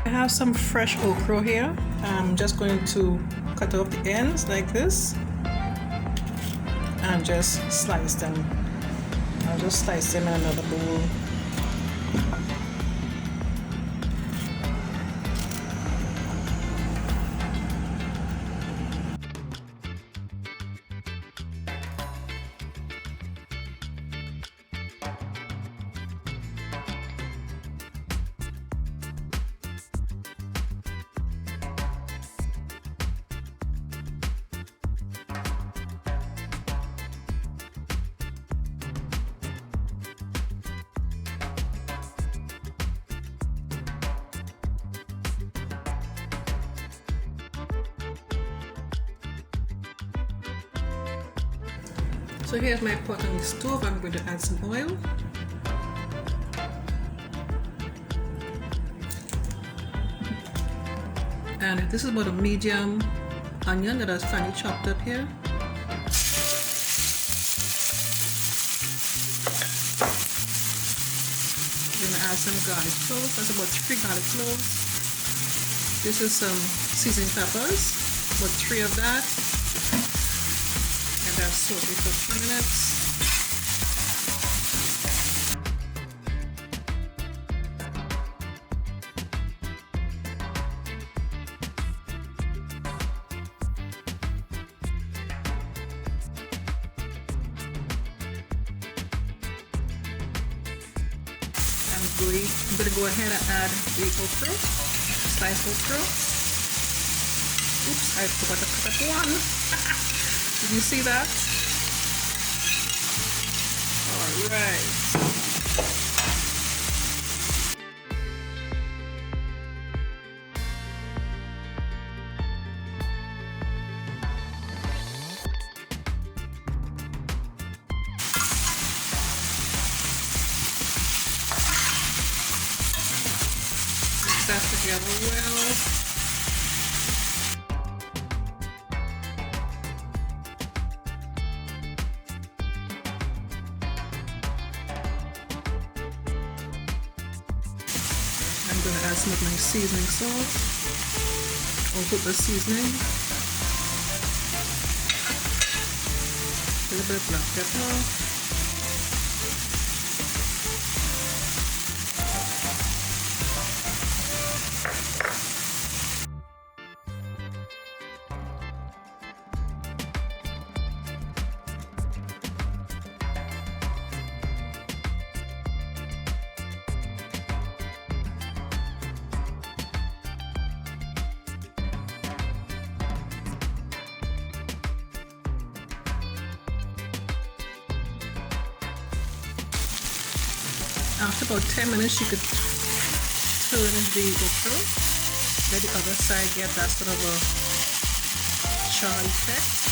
I have some fresh okra here. I'm just going to cut off the ends like this and just slice them. I'll just slice them in another bowl. So here's my pot on the stove. I'm going to add some oil. And this is about a medium onion that is finely chopped up here. I'm going to add some garlic cloves. That's about 3 garlic cloves. This is some seasoning peppers, about 3 of that. And I'll saute for 3 minutes. I'm going to go ahead and add the okra, sliced okra. Oops, I forgot to cut up one. Did you see that? All right. Mix that together well. I'm going to add some of my seasoning salt, all-purpose seasoning, a little bit of black pepper, After about 10 minutes, you could turn the okra, let the other side get that sort of a char effect.